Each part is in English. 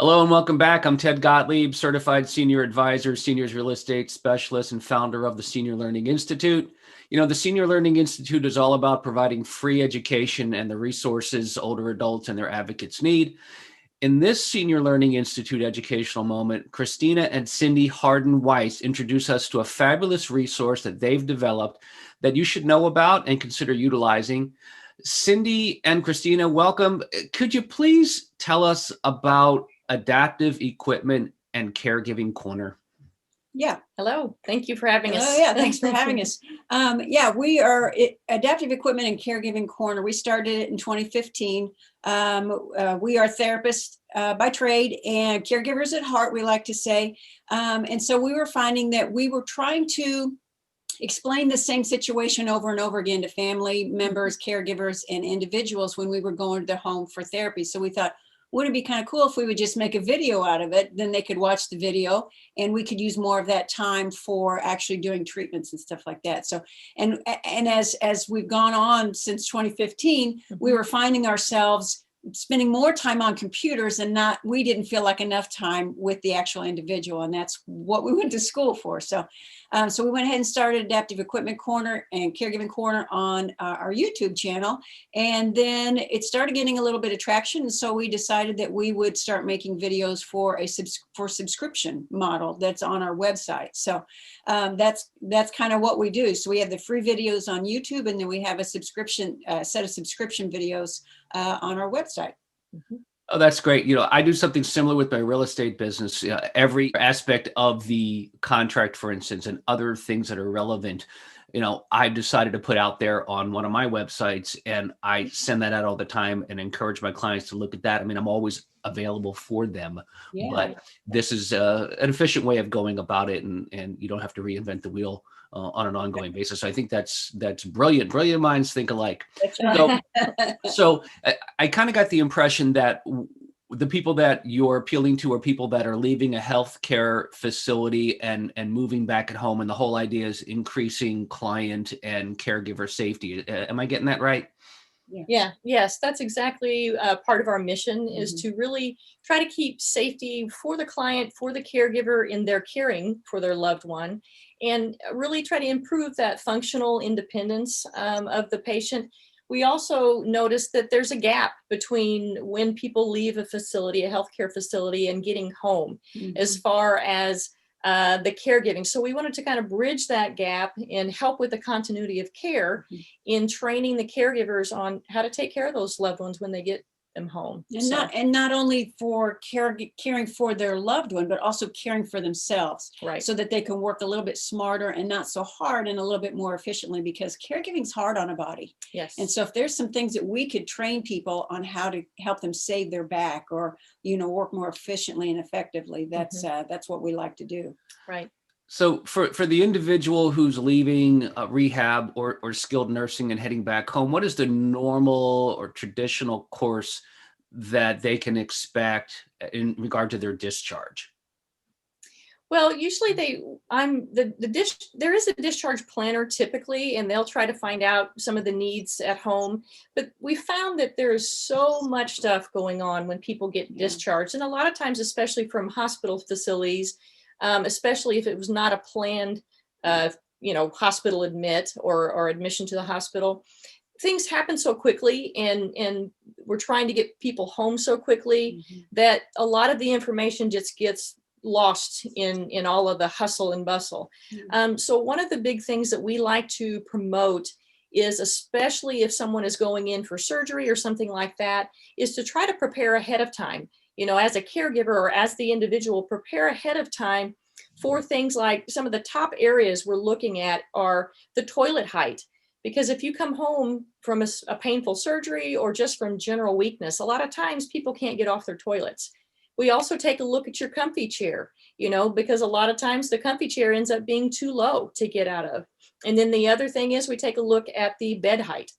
Hello and welcome back. I'm Ted Gottlieb, certified senior advisor, seniors real estate specialist, and founder of the Senior Learning Institute. The Senior Learning Institute is all about providing free education and the resources older adults and their advocates need. In this Senior Learning Institute educational moment, Christina and Cindy Harden Weiss introduce us to a fabulous resource that they've developed that you should know about and consider utilizing. Cindy and Christina, welcome. Could you please tell us about Adaptive Equipment and Caregiving Corner? Yeah. Hello. Thank you for having us. Oh, yeah. Thanks for having us. We are Adaptive Equipment and Caregiving Corner. We started it in 2015. We are therapists by trade and caregivers at heart, we like to say. And so we were finding that we were trying to explain the same situation over and over again to family members, caregivers, and individuals when we were going to their home for therapy. So we thought, wouldn't it be kind of cool if we would just make a video out of it? Then they could watch the video and we could use more of that time for actually doing treatments and stuff like that. So, and as we've gone on since 2015, we were finding ourselves spending more time on computers and we didn't feel like enough time with the actual individual. And that's what we went to school for. So we went ahead and started Adaptive Equipment Corner and Caregiving Corner on our YouTube channel. And then it started getting a little bit of traction. And so we decided that we would start making videos for subscription model that's on our website. So that's kind of what we do. So we have the free videos on YouTube, and then we have a subscription set of subscription videos on our website. Oh, that's great. I do something similar with my real estate business. Every aspect of the contract, for instance, and other things that are relevant, I decided to put out there on one of my websites, and I send that out all the time and encourage my clients to look at that. I mean, I'm always available for them, but this is an efficient way of going about it, and you don't have to reinvent the wheel on an ongoing basis. So I think that's brilliant. Brilliant minds think alike. That's right. So I kind of got the impression that the people that you're appealing to are people that are leaving a healthcare facility and moving back at home. And the whole idea is increasing client and caregiver safety. Am I getting that right? Yes, that's exactly part of our mission is to really try to keep safety for the client, for the caregiver in their caring for their loved one, and really try to improve that functional independence of the patient. We also noticed that there's a gap between when people leave a facility, a healthcare facility, and getting home as far as the caregiving. So we wanted to kind of bridge that gap and help with the continuity of care in training the caregivers on how to take care of those loved ones when they get them home. And not only for caring for their loved one, but also caring for themselves, right? So that they can work a little bit smarter and not so hard and a little bit more efficiently, because caregiving is hard on a body. Yes. And so if there's some things that we could train people on how to help them save their back or, work more efficiently and effectively, that's what we like to do. Right. So for the individual who's leaving rehab or skilled nursing and heading back home, what is the normal or traditional course that they can expect in regard to their discharge? Well, usually there is a discharge planner typically, and they'll try to find out some of the needs at home. But we found that there is so much stuff going on when people get discharged. And a lot of times, especially from hospital facilities, especially if it was not a planned, hospital admit or admission to the hospital, things happen so quickly, and we're trying to get people home so quickly that a lot of the information just gets lost in all of the hustle and bustle. So one of the big things that we like to promote is, especially if someone is going in for surgery or something like that, is to try to prepare ahead of time. As a caregiver or as the individual, prepare ahead of time for things like some of the top areas we're looking at are the toilet height. Because if you come home from a painful surgery or just from general weakness, a lot of times people can't get off their toilets. We also take a look at your comfy chair, because a lot of times the comfy chair ends up being too low to get out of. And then the other thing is we take a look at the bed height.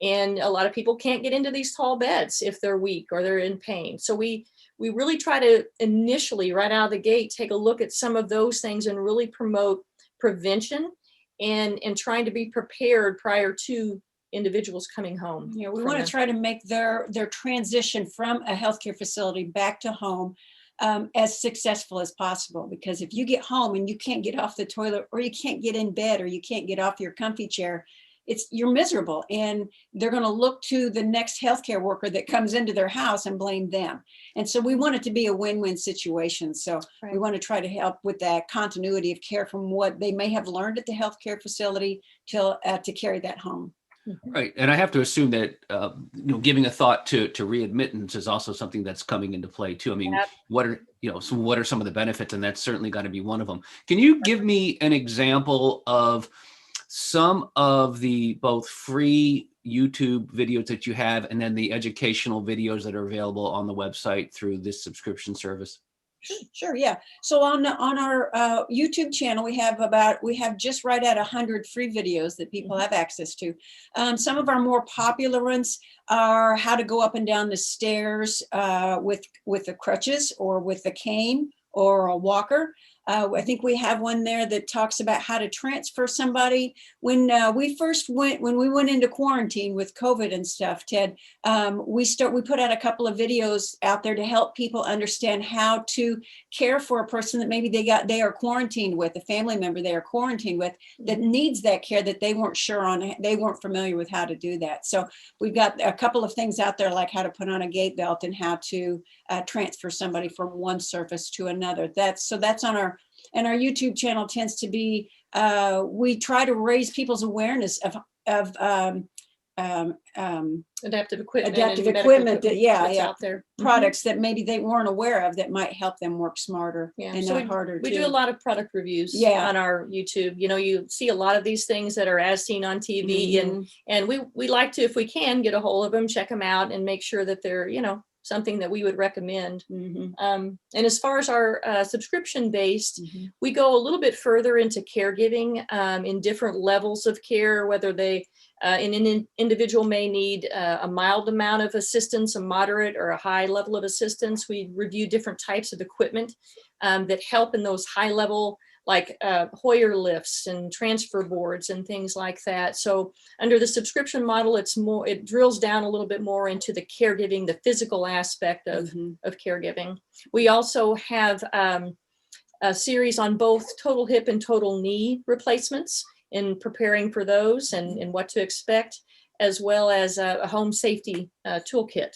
And a lot of people can't get into these tall beds if they're weak or they're in pain. So we really try to initially, right out of the gate, take a look at some of those things and really promote prevention and trying to be prepared prior to individuals coming home. We want to try to make their transition from a healthcare facility back to home as successful as possible. Because if you get home and you can't get off the toilet, or you can't get in bed, or you can't get off your comfy chair, you're miserable, and they're going to look to the next healthcare worker that comes into their house and blame them. And so we want it to be a win-win situation. So we want to try to help with that continuity of care from what they may have learned at the healthcare facility to carry that home. Right. And I have to assume that, giving a thought to readmittance is also something that's coming into play too. I mean, what are some of the benefits? And that's certainly got to be one of them. Can you give me an example of some of the both free YouTube videos that you have, and then the educational videos that are available on the website through this subscription service? Sure, yeah. So on our YouTube channel, we have just right at 100 free videos that people have access to. Some of our more popular ones are how to go up and down the stairs with the crutches, or with a cane, or a walker. I think we have one there that talks about how to transfer somebody. When we went into quarantine with COVID and stuff, Ted, we put out a couple of videos out there to help people understand how to care for a person that maybe they are quarantined with, a family member they are quarantined with, that needs that care that they weren't familiar with how to do that. So we've got a couple of things out there, like how to put on a gait belt and how to transfer somebody from one surface to another. That's on our YouTube channel. Tends to be, we try to raise people's awareness of adaptive equipment that's out there, products that maybe they weren't aware of, that might help them work smarter and so not harder. We do a lot of product reviews on our YouTube. You see a lot of these things that are as seen on TV, and we like to, if we can, get a hold of them, check them out, and make sure that they're something that we would recommend. And as far as our subscription based, we go a little bit further into caregiving in different levels of care, whether an individual may need a mild amount of assistance, a moderate, or a high level of assistance. We review different types of equipment that help in those high level, like Hoyer lifts and transfer boards and things like that. So under the subscription model, it drills down a little bit more into the caregiving, the physical aspect of caregiving. We also have a series on both total hip and total knee replacements, in preparing for those and what to expect, as well as a home safety toolkit.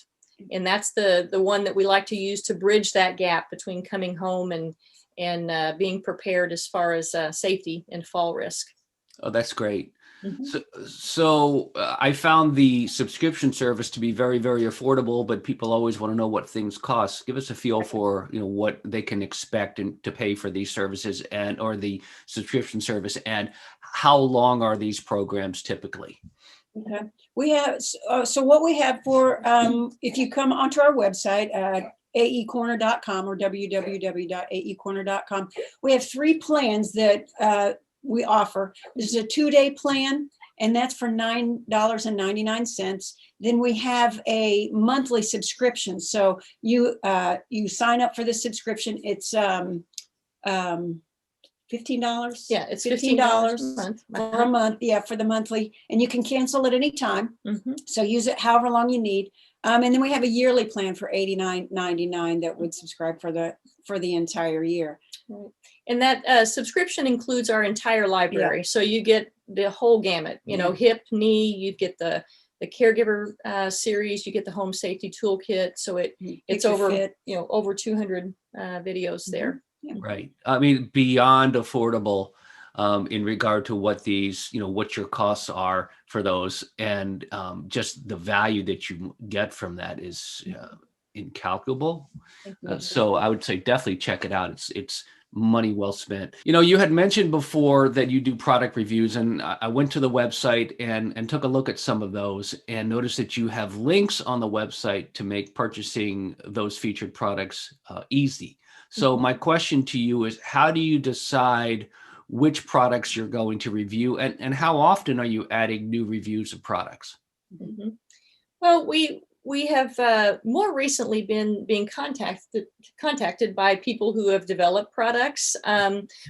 And that's the one that we like to use to bridge that gap between coming home and being prepared as far as safety and fall risk. Oh, that's great. So I found the subscription service to be very, very affordable, but people always want to know what things cost. Give us a feel for what they can expect to pay for these services or the subscription service, and how long are these programs typically? Okay, we have so what we have for if you come onto our website, aecorner.com or www.aecorner.com, we have 3 plans that we offer. There's a 2-day plan, and that's for $9.99. Then we have a monthly subscription. So you sign up for the subscription. It's $15. Yeah, it's $15 for a month. Yeah, for the monthly, and you can cancel at any time. So use it however long you need. And then we have a yearly plan for $89.99 that would subscribe for the entire year. Right. And that subscription includes our entire library. So you get the whole gamut, hip, knee, you get the caregiver series, you get the home safety toolkit. So it's over 200 videos there. Yeah. Right. I mean, beyond affordable in regard to what these, what your costs are for those, and just the value that you get from that is incalculable. So I would say definitely check it out. It's money well spent. You had mentioned before that you do product reviews, and I went to the website and took a look at some of those, and noticed that you have links on the website to make purchasing those featured products easy. So my question to you is, how do you decide which products you're going to review, and how often are you adding new reviews of products? Well, we have more recently been being contacted by people who have developed products.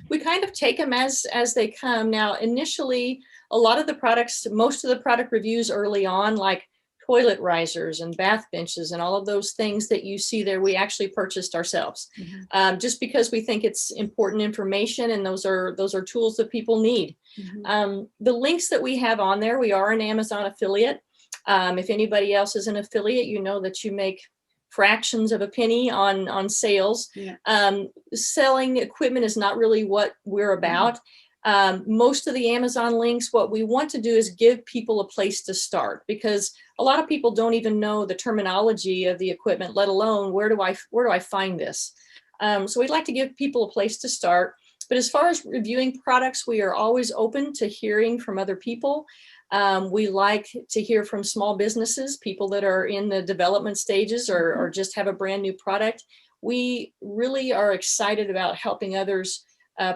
We kind of take them as they come. Now, initially, a lot of the products, most of the product reviews early on, like toilet risers and bath benches and all of those things that you see there, we actually purchased ourselves, just because we think it's important information, and those are tools that people need. The links that we have on there, we are an Amazon affiliate. If anybody else is an affiliate, you know that you make fractions of a penny on sales. Selling equipment is not really what we're about. Most of the Amazon links, what we want to do is give people a place to start, because a lot of people don't even know the terminology of the equipment, let alone where do I find this? So we'd like to give people a place to start. But as far as reviewing products, we are always open to hearing from other people. We like to hear from small businesses, people that are in the development stages or just have a brand new product. We really are excited about helping others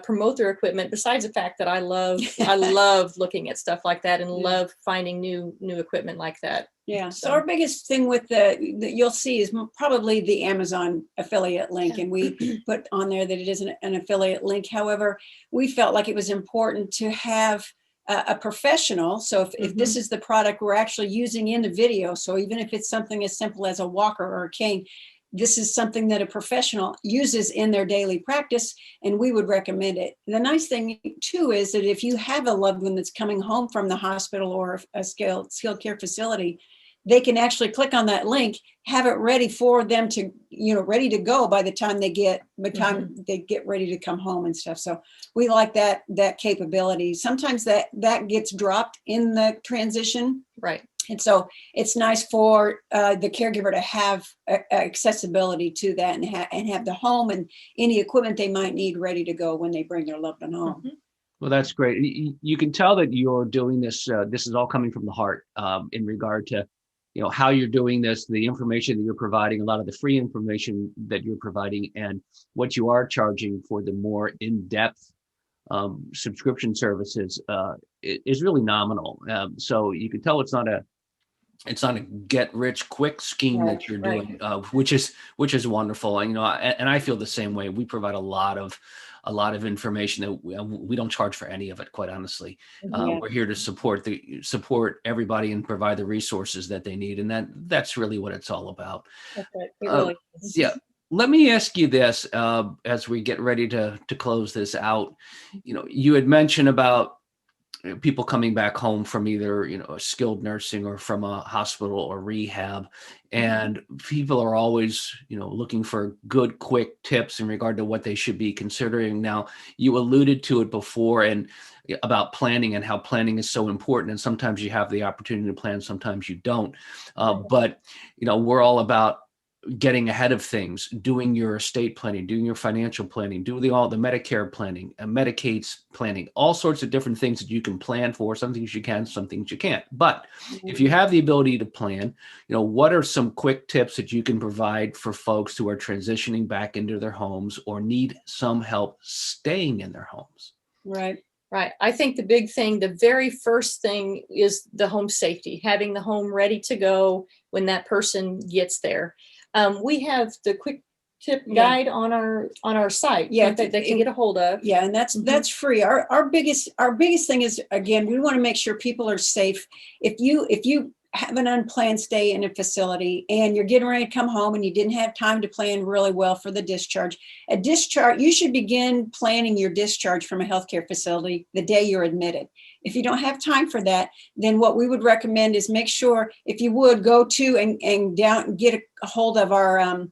promote their equipment, besides the fact that I love looking at stuff like that and love finding new equipment like that. Yeah. So our biggest thing with the you'll see is probably the Amazon affiliate link. And we put on there that it is an affiliate link. However, we felt like it was important to have a professional. So if this is the product we're actually using in the video, so even if it's something as simple as a walker or a cane, this is something that a professional uses in their daily practice, and we would recommend it. The nice thing too is that if you have a loved one that's coming home from the hospital or a skilled care facility, they can actually click on that link, have it ready for them to, ready to go by the time they get ready to come home and stuff. So we like that capability. Sometimes that gets dropped in the transition. Right. And so it's nice for the caregiver to have accessibility to that and have the home and any equipment they might need ready to go when they bring their loved one home. Well, that's great. You can tell that you're doing this. This is all coming from the heart in regard to, how you're doing this, the information that you're providing, a lot of the free information that you're providing, and what you are charging for the more in-depth subscription services is really nominal. So you can tell it's not a get rich quick scheme that you're doing, which is wonderful. And and I feel the same way. We provide a lot of information that we don't charge for any of it, quite honestly. We're here to support everybody and provide the resources that they need, and that's really what it's all about. That's right. It really is. Yeah. Let me ask you this as we get ready to close this out. You had mentioned about people coming back home from either, a skilled nursing or from a hospital or rehab. And people are always, looking for good, quick tips in regard to what they should be considering. Now, you alluded to it before and about planning and how planning is so important. And sometimes you have the opportunity to plan, sometimes you don't. But, we're all about getting ahead of things, doing your estate planning, doing your financial planning, doing all the Medicare planning and Medicaid's planning, all sorts of different things that you can plan for. Some things you can, some things you can't. But if you have the ability to plan, what are some quick tips that you can provide for folks who are transitioning back into their homes or need some help staying in their homes? Right. Right. I think the big thing, the very first thing is the home safety, having the home ready to go when that person gets there. We have the quick tip guide on our site that they can get a hold of. Yeah, and that's free. Our biggest thing is, again, we want to make sure people are safe. If you have an unplanned stay in a facility and you're getting ready to come home and you didn't have time to plan really well for the discharge, you should begin planning your discharge from a healthcare facility the day you're admitted. If you don't have time for that, then what we would recommend is make sure, if you would, go to and get a hold of our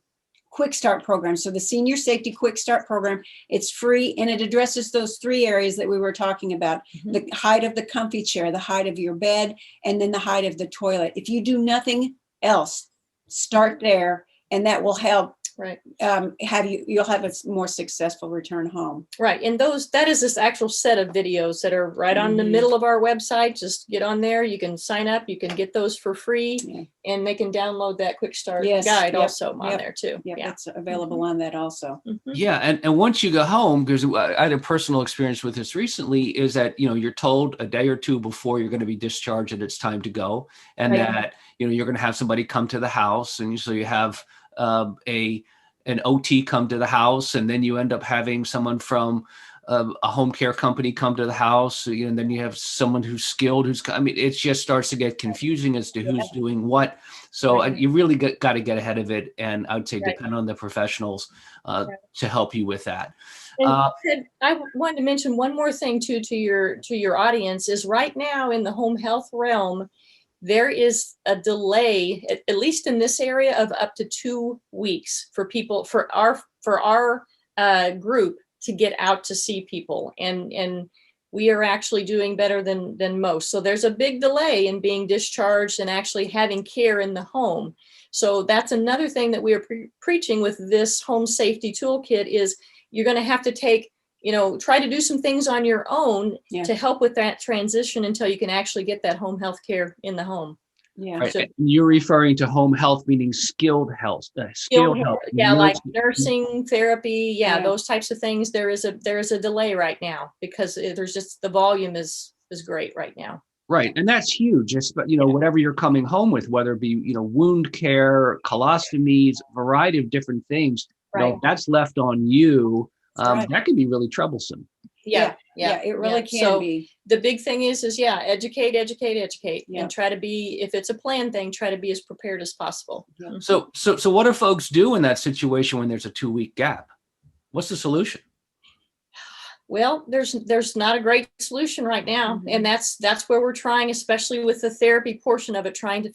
Quick Start program. So the Senior Safety Quick Start program, it's free, and it addresses those three areas that we were talking about: the height of the comfy chair, the height of your bed, and then the height of the toilet. If you do nothing else, start there, and that will help. Right. You'll have a more successful return home. Right. And that is this actual set of videos that are right on the middle of our website. Just get on there. You can sign up. You can get those for free, and they can download that Quick Start guide also on there too. Yeah, it's available on that also. Yeah. And once you go home, because I had a personal experience with this recently, is that, you're told a day or two before you're going to be discharged that it's time to go, and that, you're going to have somebody come to the house. And so you have an OT come to the house, and then you end up having someone from a home care company come to the house, and then you have someone who's skilled, I mean, it just starts to get confusing as to who's doing what. So Right. you really got to get ahead of it. And I would say Right. depend on the professionals to help you with that. And Ted, I wanted to mention one more thing too to your audience is right now in the home health realm, there is a delay, at least in this area, of up to 2 weeks for people for our group to get out to see people, and we are actually doing better than most. So there's a big delay in being discharged and actually having care in the home. So that's another thing that we are preaching with this home safety toolkit is you're going to have to try to do some things on your own to help with that transition until you can actually get that home health care in the home. Yeah. Right. So, You're referring to home health, meaning skilled health, skilled health. yeah, like nursing, therapy, those types of things. There is a delay right now because there's just the volume is great right now. Right. And that's huge. Whatever you're coming home with, whether it be, wound care, colostomies, variety of different things, if that's left on you, that can be really troublesome. Yeah, it really can be. The big thing is educate, and try to be, if it's a planned thing, try to be as prepared as possible. Yeah. So what do folks do in that situation when there's a 2-week gap? What's the solution? Well, there's not a great solution right now, and that's where we're trying, especially with the therapy portion of it, trying to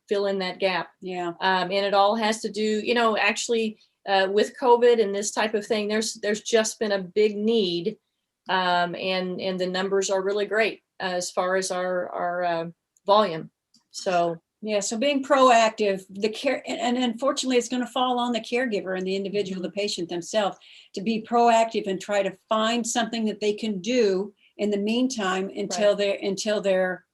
fill in that gap. Yeah. And it all has to do, actually, with COVID and this type of thing. There's just been a big need, and the numbers are really great as far as our volume. So. Yeah, so being proactive, the care, and unfortunately, it's going to fall on the caregiver and the individual, the patient themselves, to be proactive and try to find something that they can do in the meantime until their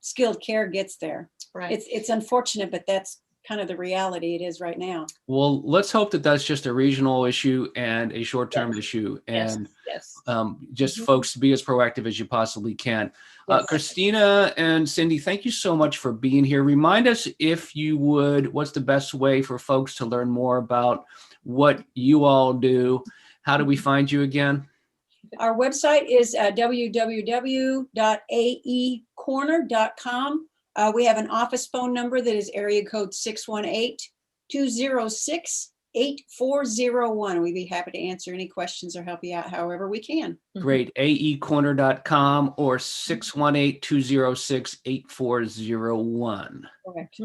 skilled care gets there. Right. It's unfortunate, but that's kind of the reality it is right now. Well, let's hope that that's just a regional issue and a short-term issue, and just folks be as proactive as you possibly can. Christina and Cindy, thank you so much for being here. Remind us, if you would, what's the best way for folks to learn more about what you all do? How do we find you again? Our website is www.aecorner.com. We have an office phone number that is area code 618-206-8401. We'd be happy to answer any questions or help you out however we can. Great. aecorner.com or 618-206-8401. Correct.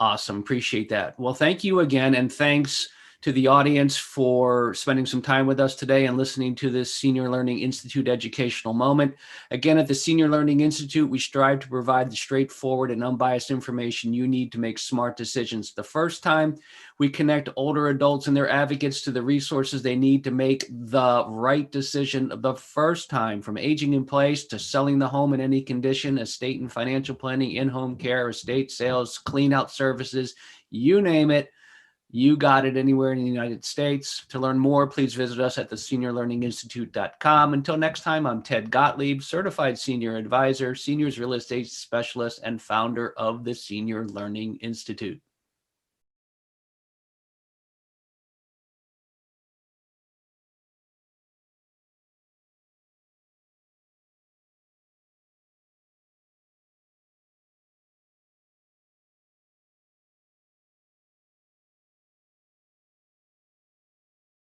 Awesome. Appreciate that. Well, thank you again. And thanks to the audience for spending some time with us today and listening to this Senior Learning Institute educational moment. Again, at the Senior Learning Institute, we strive to provide the straightforward and unbiased information you need to make smart decisions the first time. We connect older adults and their advocates to the resources they need to make the right decision the first time, from aging in place to selling the home in any condition, estate and financial planning, in-home care, estate sales, clean out services, you name it. You got it anywhere in the United States. To learn more, please visit us at theseniorlearninginstitute.com. Until next time, I'm Ted Gottlieb, Certified Senior Advisor, Seniors Real Estate Specialist, and founder of the Senior Learning Institute.